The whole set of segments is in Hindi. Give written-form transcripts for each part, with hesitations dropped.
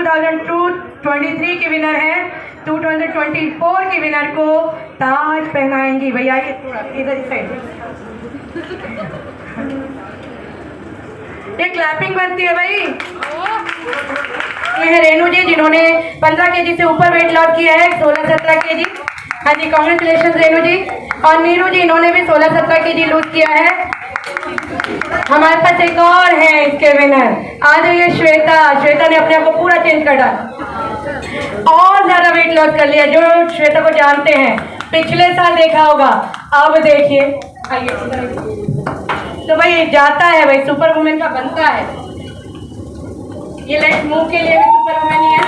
2023 के विनर हैं, 2024 के विनर को ताज पहनाएंगी। भैया ये थोड़ा इधर साइड, ये क्लैपिंग बनती है भाई। ये है रेनू जी, जिन्होंने 15 केजी से ऊपर वेट लॉस किया है, 16-17 केजी। हाँ जी, कॉन्ग्रेचुलेशन रेनू जी। और नीरू जी, इन्होंने भी 16-17 केजी लूज किया है। हमारे पास एक और है इसके विनर, आ जाइए श्वेता। श्वेता ने अपने आप को पूरा चेंज कर डाला और ज्यादा वेट लॉस कर लिया। जो श्वेता को जानते हैं, पिछले साल देखा होगा, अब देखिए। आइए, तो भाई जाता है भाई, सुपर वुमेन का बनता है। ये लेट्स मूव के लिए भी सुपर वुमेन ही है।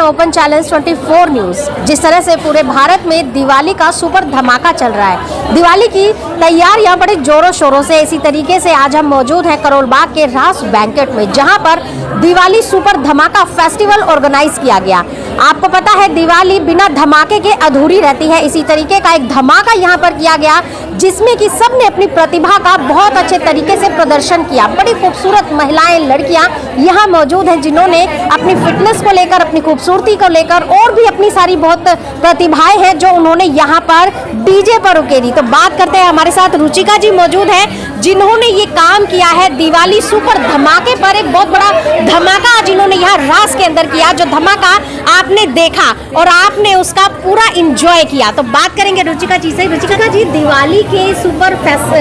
Open challenge 24 news. जिस तरह से पूरे भारत में दिवाली का सुपर धमाका चल रहा है, दिवाली की तैयारियां बड़े जोरों शोरों से। इसी तरीके से आज हम मौजूद हैं करोल बाग के रास बैंकेट में, जहां पर दिवाली सुपर धमाका फेस्टिवल ऑर्गेनाइज किया गया। आपको पता है दिवाली बिना धमाके के अधूरी रहती है। इसी तरीके का एक धमाका यहां पर किया गया, जिसमें कि सबने अपनी प्रतिभा का बहुत अच्छे तरीके से प्रदर्शन किया। बड़ी खूबसूरत महिलाएं, लड़कियां यहां मौजूद हैं, जिन्होंने अपनी फिटनेस को लेकर, अपनी खूबसूरती को लेकर और भी अपनी सारी बहुत प्रतिभाएं हैं जो उन्होंने यहाँ पर डीजे पर उकेरी। तो बात करते हैं, हमारे साथ रुचिका जी मौजूद हैं, जिन्होंने ये काम किया है दिवाली सुपर धमाके पर। एक बहुत बड़ा धमाका जिन्होंने यहाँ रास के अंदर किया, जो धमाका आपने देखा और आपने उसका पूरा इंजॉय किया। तो बात करेंगे रुचिका जी से। रुचिका जी, दिवाली के सुपर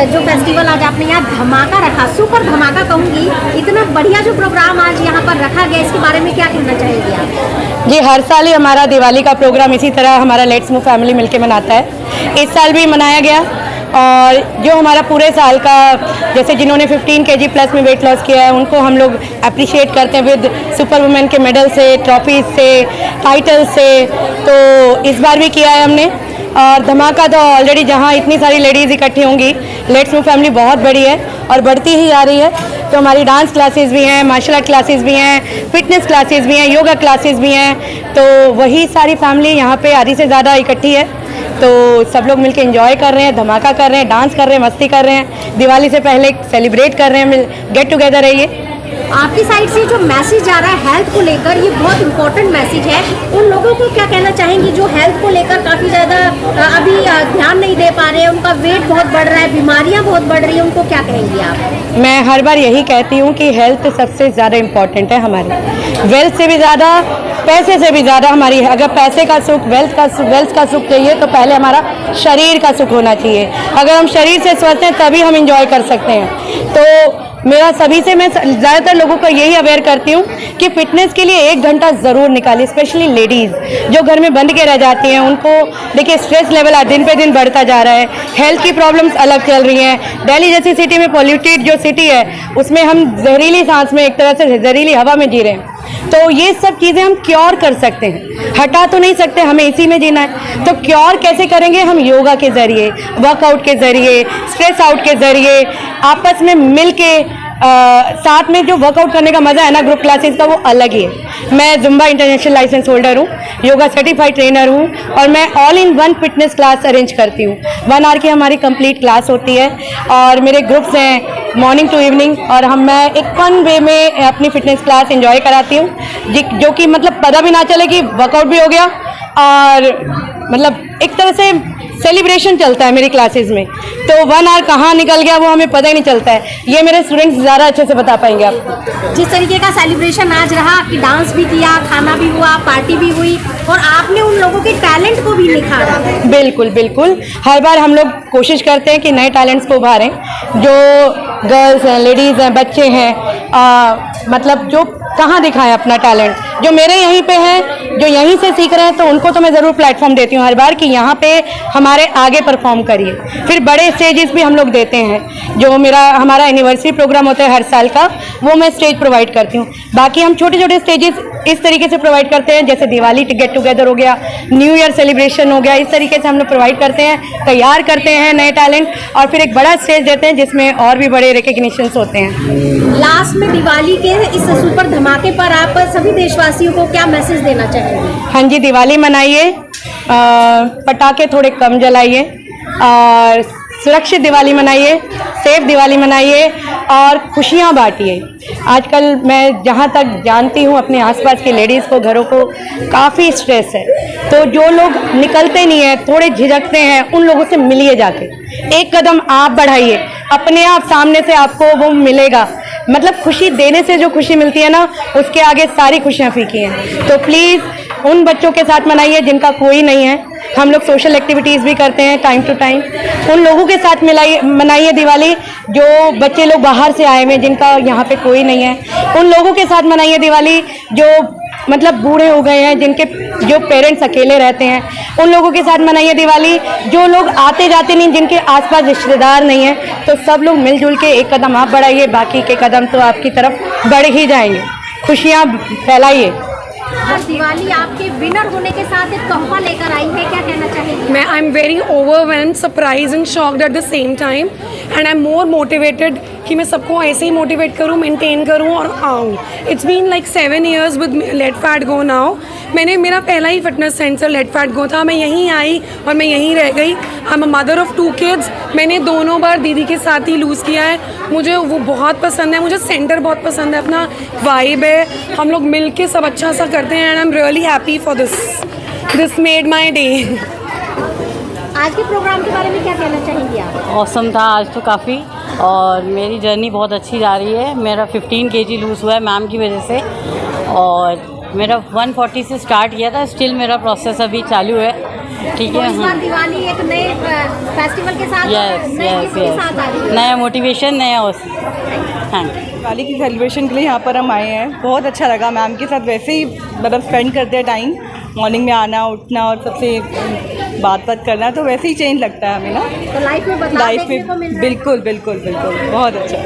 जो फेस्टिवल आज आपने यहाँ धमाका रखा, सुपर धमाका कहूंगी, इतना बढ़िया जो प्रोग्राम आज यहाँ पर रखा गया, इसके बारे में क्या कहना चाहेंगे आप? जी, हर साल ही हमारा दिवाली का प्रोग्राम इसी तरह हमारा लेट्स मूव फैमिली मिलके मनाता है। इस साल भी मनाया गया और जो हमारा पूरे साल का, जैसे जिन्होंने 15 केजी प्लस में वेट लॉस किया है, उनको हम लोग अप्रिशिएट करते हैं विद सुपर वुमेन के मेडल से, ट्रॉफीज से, टाइटल से। तो इस बार भी किया है हमने और धमाका तो ऑलरेडी, जहाँ इतनी सारी लेडीज़ इकट्ठी होंगी, लेट्स मूव फैमिली बहुत बड़ी है और बढ़ती ही आ रही है। तो हमारी डांस क्लासेस भी हैं, मार्शल आर्ट क्लासेस भी हैं, फिटनेस क्लासेस भी हैं, योगा क्लासेस भी हैं। तो वही सारी फैमिली यहाँ पे आधी से ज़्यादा इकट्ठी है। तो सब लोग मिलके एंजॉय कर रहे हैं, धमाका कर रहे हैं, डांस कर रहे हैं, मस्ती कर रहे हैं, दिवाली से पहले सेलिब्रेट कर रहे हैं, गेट टुगेदर है ये। आपकी साइड से जो मैसेज आ रहा है हेल्थ को लेकर, ये बहुत इंपॉर्टेंट मैसेज है। उन लोगों को क्या कहना चाहेंगी जो हेल्थ को लेकर काफ़ी ज़्यादा अभी ध्यान नहीं दे पा रहे हैं, उनका वेट बहुत बढ़ रहा है, बीमारियां बहुत बढ़ रही हैं, उनको क्या कहेंगी आप? मैं हर बार यही कहती हूँ कि हेल्थ सबसे ज़्यादा इम्पॉर्टेंट है हमारी, वेल्थ से भी ज़्यादा, पैसे से भी ज़्यादा हमारी। अगर पैसे का सुख, वेल्थ का सुख चाहिए तो पहले हमारा शरीर का सुख होना चाहिए। अगर हम शरीर से स्वस्थ हैं तभी हम इंजॉय कर सकते हैं। तो मेरा सभी से, मैं ज़्यादातर लोगों को यही अवेयर करती हूँ कि फिटनेस के लिए 1 घंटा ज़रूर निकालिए, स्पेशली लेडीज़ जो घर में बंद के रह जाती हैं। उनको देखिए, स्ट्रेस लेवल दिन पे दिन बढ़ता जा रहा है, हेल्थ की प्रॉब्लम्स अलग चल रही हैं। दिल्ली जैसी सिटी में, पॉल्यूटेड जो सिटी है, उसमें हम जहरीली सांस में, एक तरह से जहरीली हवा में जी रहे हैं। तो ये सब चीज़ें हम क्योर कर सकते हैं, हटा तो नहीं सकते, हमें इसी में जीना है। तो क्योर कैसे करेंगे हम? योगा के ज़रिए, वर्कआउट के ज़रिए, स्ट्रेस आउट के ज़रिए, आपस में मिल के साथ में जो वर्कआउट करने का मज़ा है ना ग्रुप क्लासेस का, वो अलग ही है। मैं जुम्बा इंटरनेशनल लाइसेंस होल्डर हूँ, योगा सर्टिफाइड ट्रेनर हूँ और मैं all in one fitness class arrange करती हूँ। 1 आवर की हमारी कंप्लीट क्लास होती है और मेरे ग्रुप्स हैं मॉर्निंग टू इवनिंग, और मैं एक फन वे में अपनी फिटनेस क्लास एंजॉय कराती हूँ, जो कि मतलब पता भी ना चले कि वर्कआउट भी हो गया और मतलब एक तरह से सेलिब्रेशन चलता है मेरी क्लासेस में। तो 1 आवर कहाँ निकल गया वो हमें पता ही नहीं चलता है। ये मेरे स्टूडेंट्स ज़्यादा अच्छे से बता पाएंगे आपको। जिस तरीके का सेलिब्रेशन आज रहा कि डांस भी किया, खाना भी हुआ, पार्टी भी हुई और आपने उन लोगों के टैलेंट को भी निखारा। बिल्कुल बिल्कुल, हर बार हम लोग कोशिश करते हैं कि नए टैलेंट्स को उभारें। जो गर्ल्स हैं, लेडीज़ हैं, बच्चे हैं, मतलब जो कहाँ दिखाएं अपना टैलेंट, जो मेरे यहीं पे हैं, जो यहीं से सीख रहे हैं, तो उनको तो मैं ज़रूर प्लेटफॉर्म देती हूँ हर बार कि यहाँ पे हमारे आगे परफॉर्म करिए। फिर बड़े स्टेजेस भी हम लोग देते हैं, जो हमारा एनिवर्सरी प्रोग्राम होता है हर साल का, वो मैं स्टेज प्रोवाइड करती हूँ। बाकी हम छोटे छोटे स्टेजेस इस तरीके से प्रोवाइड करते हैं, जैसे दिवाली गेट टुगेदर हो गया, न्यू ईयर सेलिब्रेशन हो गया, इस तरीके से हम लोग प्रोवाइड करते हैं, तैयार करते हैं नए टैलेंट, और फिर एक बड़ा स्टेज देते हैं जिसमें और भी बड़े रिकग्निशंस होते हैं। लास्ट में दिवाली के इस सुपर धमाके पर आप सभी देशवासियों को क्या मैसेज देना चाहेंगे? हाँ जी, दिवाली मनाइए, पटाखे थोड़े कम जलाइए, और सुरक्षित दिवाली मनाइए, सेफ दिवाली मनाइए, और खुशियाँ बांटिए। आजकल मैं जहाँ तक जानती हूँ अपने आसपास की लेडीज़ को, घरों को काफ़ी स्ट्रेस है, तो जो लोग निकलते नहीं हैं, थोड़े झिझकते हैं, उन लोगों से मिलिए जाके, एक कदम आप बढ़ाइए, अपने आप सामने से आपको वो मिलेगा। मतलब खुशी देने से जो खुशी मिलती है ना, उसके आगे सारी खुशियाँ फीकी हैं। तो प्लीज़ उन बच्चों के साथ मनाइए जिनका कोई नहीं है। हम लोग सोशल एक्टिविटीज़ भी करते हैं टाइम टू टाइम, उन लोगों के साथ मनाइए दिवाली जो बच्चे लोग बाहर से आए हुए हैं, जिनका यहाँ पे कोई नहीं है। उन लोगों के साथ मनाइए दिवाली जो मतलब बूढ़े हो गए हैं, जिनके जो पेरेंट्स अकेले रहते हैं, उन लोगों के साथ मनाइए दिवाली। जो लोग आते जाते नहीं, जिनके आसपास रिश्तेदार नहीं है, तो सब लोग मिलजुल के एक कदम आप बढ़ाइए, बाकी के कदम तो आपकी तरफ बढ़ ही जाएंगे। खुशियाँ फैलाइए। आज दिवाली आपके विनर होने के साथ एक तोहफा लेकर आई है, क्या कहना चाहेंगे? मैं I am very overwhelmed, surprise and shocked at the same time, and I am more motivated कि मैं सबको ऐसे ही मोटिवेट करूँ, मेंटेन करूँ और आऊँ। It's been like 7 years with let fat go now. मेरा पहला ही fitness centre let fat go था, मैं यहीं आई और मैं यहीं रह गई। I am a mother of 2 kids। मैंने दोनों बार दीदी के साथ ही लूज़ किया है। मुझे वो बहुत पसंद है, मुझे सेंटर बहुत पसंद है, अपना वाइब है, हम लोग मिल के सब अच्छा सा करते हैं, and I am really happy for this made my day. आज के प्रोग्राम के बारे में क्या कहना चाहेंगी आप? औसम था आज तो काफ़ी, और मेरी जर्नी बहुत अच्छी जा रही है। मेरा 15 kg लूज़ हुआ है मैम की वजह से, और मेरा 140 से स्टार्ट किया था, स्टिल मेरा प्रोसेस अभी चालू है। ठीक तो है, इस बार दिवाली एक नए फेस्टिवल के साथ, यस नए यस किसी के साथ आ रही यस, है। नया मोटिवेशन, नया थैंक यू। दिवाली की सेलिब्रेशन के लिए यहाँ पर हम आए हैं। बहुत अच्छा लगा, मैम के साथ वैसे ही मतलब स्पेंड करते हैं टाइम, मॉर्निंग में आना उठना और सबसे बात करना, तो वैसे ही चेंज लगता है हमें ना तो लाइफ में बदलाव देखने को मिल रहा है। बिल्कुल बिल्कुल बिल्कुल, बहुत अच्छा,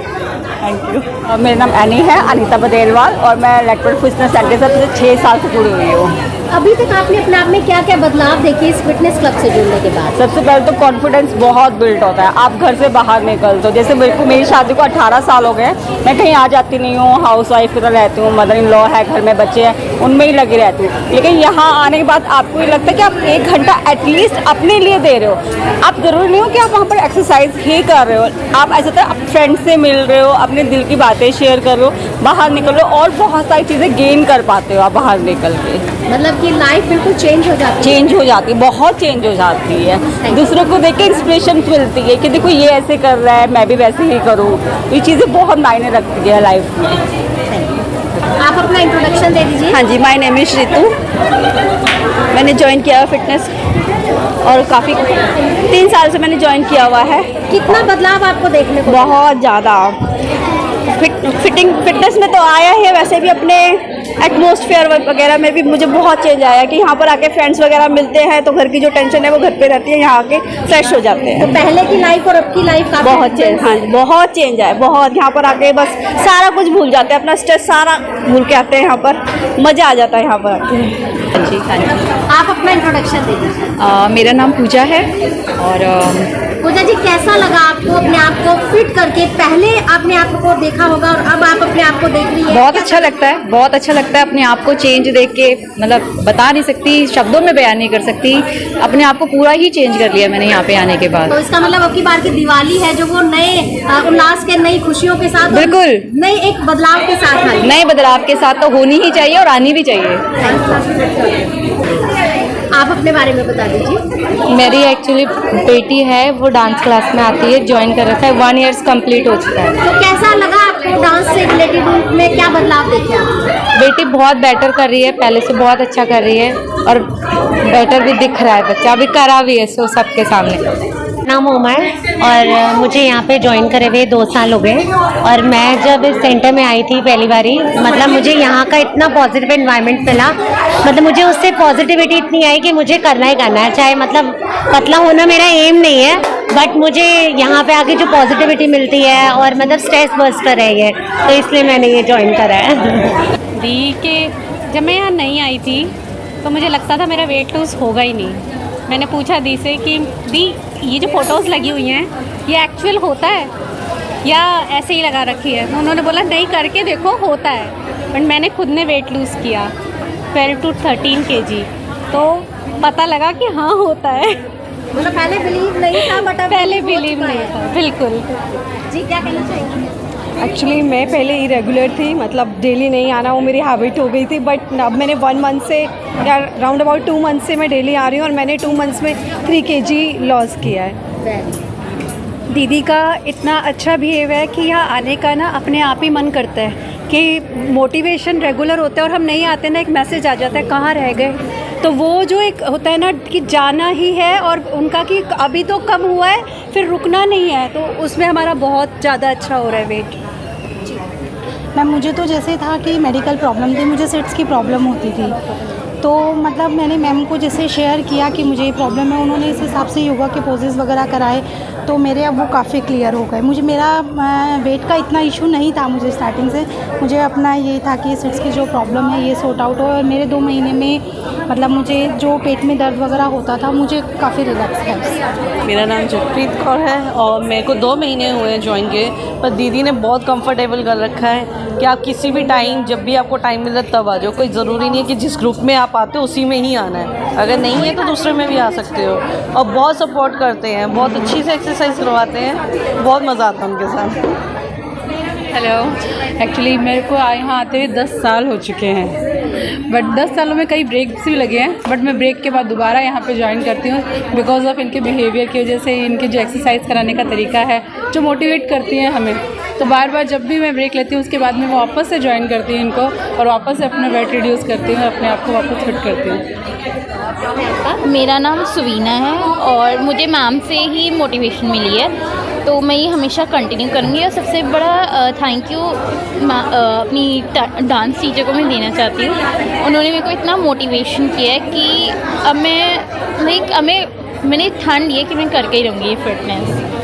थैंक यू। मेरा नाम एनी है, अनीता बदेलवाल, और मैं लेटवर्ड फिटनेस सेंटर से 6 साल से जुड़ी हुई हूँ। अभी तक आपने अपने आप में क्या क्या बदलाव देखे इस फिटनेस क्लब से जुड़ने के बाद? सबसे पहले तो कॉन्फिडेंस बहुत बिल्ड होता है, आप घर से बाहर निकल तो, जैसे मेरी शादी को 18 साल हो गए, मैं कहीं आ जाती नहीं हूँ, हाउस वाइफ की तरह रहती हूँ, मदर इन लॉ है, घर में बच्चे हैं, उनमें ही लगी रहती हूँ। लेकिन यहाँ आने के बाद आपको ये लगता है कि आप 1 घंटा एटलीस्ट अपने लिए दे रहे हो। आप ज़रूरी नहीं हो कि आप वहाँ पर एक्सरसाइज ही कर रहे हो, आप ऐसे तो फ्रेंड से मिल रहे हो, अपने दिल की बातें शेयर कर रहे हो, बाहर निकल रहे हो, और बहुत सारी चीज़ें गेन कर पाते हो आप बाहर निकल के। मतलब कि लाइफ बिल्कुल चेंज हो जाती है। चेंज हो जाती है, बहुत चेंज हो जाती है। दूसरों को देख के इंस्पिरेशन मिलती है कि देखो ये ऐसे कर रहा है, मैं भी वैसे ही करूँ। ये चीज़ें बहुत मायने रखती है लाइफ में। आप अपना इंट्रोडक्शन दे दीजिए। हाँ जी, माय नेम इज रितु। मैंने ज्वाइन किया फिटनेस, और काफ़ी 3 साल से मैंने ज्वाइन किया हुआ है। कितना बदलाव आपको देखने को? बहुत ज़्यादा। फिटनेस में तो आया है, वैसे भी अपने एटमॉस्फेयर वगैरह में भी मुझे बहुत चेंज आया कि यहाँ पर आके फ्रेंड्स वगैरह मिलते हैं, तो घर की जो टेंशन है वो घर पे रहती है, यहाँ आके फ्रेश हो जाते हैं। तो पहले की लाइफ और अब की लाइफ काफी बहुत चेंज, हाँ बहुत चेंज है, बहुत। यहाँ पर आके बस सारा कुछ भूल जाते हैं, अपना स्ट्रेस सारा भूल के आते हैं यहाँ पर, मज़ा आ जाता है यहाँ पर आके। हाँ जी, हाँ जी। आप अपना इंट्रोडक्शन दे दीजिए। मेरा नाम पूजा है, और पूजा जी, कैसा लगा आपको अपने आप को फिट करके? पहले आपने आप को देखा होगा और अब आप अपने आप को देख रही है। बहुत अच्छा लगता है, बहुत अच्छा लगता है अपने आप को चेंज देख के। मतलब बता नहीं सकती, शब्दों में बयान नहीं कर सकती, अपने आप को पूरा ही चेंज कर लिया मैंने यहाँ पे आने के बाद। तो इसका मतलब अब की बार की दिवाली है जो वो नए उल्लास के, नई खुशियों के साथ, बिल्कुल नए एक बदलाव के साथ आई। नए बदलाव के साथ तो होनी ही चाहिए और आनी भी चाहिए। आप अपने बारे में बता दीजिए। मेरी एक्चुअली बेटी है, वो डांस क्लास में आती है, ज्वाइन कर रखा है, 1 year कंप्लीट हो चुका है। तो कैसा लगा आपको डांस से रिलेटेड में, क्या बदलाव देखे आपने? बेटी बहुत बेटर कर रही है, पहले से बहुत अच्छा कर रही है, और बेटर भी दिख रहा है बच्चा, अभी करा भी है सो सबके सामने। नाम उमर और मुझे यहाँ पे ज्वाइन करे हुए 2 साल हो गए और मैं जब इस सेंटर में आई थी पहली बारी, मतलब मुझे यहाँ का इतना पॉजिटिव एनवायरनमेंट मिला, मतलब मुझे उससे पॉजिटिविटी इतनी आई कि मुझे करना ही करना है, चाहे मतलब पतला होना मेरा एम नहीं है, बट मुझे यहाँ पे आके जो पॉजिटिविटी मिलती है और मतलब स्ट्रेस बस्टर है ये, तो इसलिए मैंने ये ज्वाइन करा है। दी के जब मैं यहाँ नहीं आई थी तो मुझे लगता था मेरा वेट लूज़ होगा ही नहीं। मैंने पूछा दी से कि दी ये जो फ़ोटोज़ लगी हुई हैं ये एक्चुअल होता है या ऐसे ही लगा रखी है? उन्होंने बोला नहीं करके देखो होता है। बट मैंने खुद ने वेट लूज़ किया 12 to 13 kg, तो पता लगा कि हाँ होता है। मतलब पहले बिलीव नहीं था बट पहले बिलीव नहीं था। बिल्कुल जी, क्या कहना चाहेंगे? एक्चुअली मैं पहले इरेगुलर थी, मतलब डेली नहीं आना वो मेरी हैबिट हो गई थी, बट अब मैंने 1 मंथ से या राउंड अबाउट 2 मंथ से मैं डेली आ रही हूँ और मैंने 2 मंथ्स में 3 kg लॉस किया है। दीदी का इतना अच्छा बिहेव है कि यहाँ आने का ना अपने आप ही मन करता है कि मोटिवेशन रेगुलर होता है और हम नहीं आते ना एक मैसेज आ जाता है कहाँ रह गए, तो वो जो एक होता है ना कि जाना ही है और उनका कि अभी तो कम हुआ है फिर रुकना नहीं है, तो उसमें हमारा बहुत ज़्यादा अच्छा हो रहा है वेट। मैम मुझे तो जैसे था कि मेडिकल प्रॉब्लम थी, मुझे सिट्स की प्रॉब्लम होती थी, तो मतलब मैंने मैम को जैसे शेयर किया कि मुझे ये प्रॉब्लम है, उन्होंने इस हिसाब से योगा के पोजेस वगैरह कराए, तो मेरे अब वो काफ़ी क्लियर हो गए। मुझे मेरा वेट का इतना इशू नहीं था, मुझे स्टार्टिंग से मुझे अपना ये था कि सिट्स की जो प्रॉब्लम है ये सॉर्ट आउट हो, और मेरे 2 महीने में मतलब मुझे जो पेट में दर्द वगैरह होता था मुझे काफ़ी रिलैक्स है। मेरा नाम जगप्रीत कौर है और मेरे को 2 महीने हुए हैं ज्वाइन किए, पर दीदी ने बहुत कंफर्टेबल कर रखा है कि आप किसी भी टाइम जब भी आपको टाइम मिले तब आ जाओ। कोई ज़रूरी नहीं है कि जिस ग्रुप में आप आते हो उसी में ही आना है, अगर नहीं है तो दूसरे में भी आ सकते हो। और बहुत सपोर्ट करते हैं, बहुत अच्छी से एक्सरसाइज करवाते हैं, बहुत मज़ा आता है उनके साथ। हेलो, एक्चुअली मेरे को यहाँ आते हुए 10 साल हो चुके हैं, बट 10 सालों में कई ब्रेक्स भी लगे हैं, बट मैं ब्रेक के बाद दोबारा यहाँ पे ज्वाइन करती हूँ बिकॉज ऑफ इनके बिहेवियर की वजह से, इनके जो एक्सरसाइज कराने का तरीका है जो मोटिवेट करती हैं हमें, तो बार बार जब भी मैं ब्रेक लेती हूँ उसके बाद में मैं वापस से ज्वाइन करती हूँ इनको और वापस से अपना वेट रिड्यूस करती हूँ, अपने आप को वापस फिट करती हूँ। मेरा नाम सुवीना है और मुझे मैम से ही मोटिवेशन मिली है, तो मैं ये हमेशा कंटिन्यू करूँगी। और सबसे बड़ा थैंक यू अपनी डांस टीचर को मैं देना चाहती हूँ, उन्होंने मेरे को इतना मोटिवेशन किया है कि अब मैं मैंने ठान लिया कि मैं करके ही रहूँगी ये फिटनेस।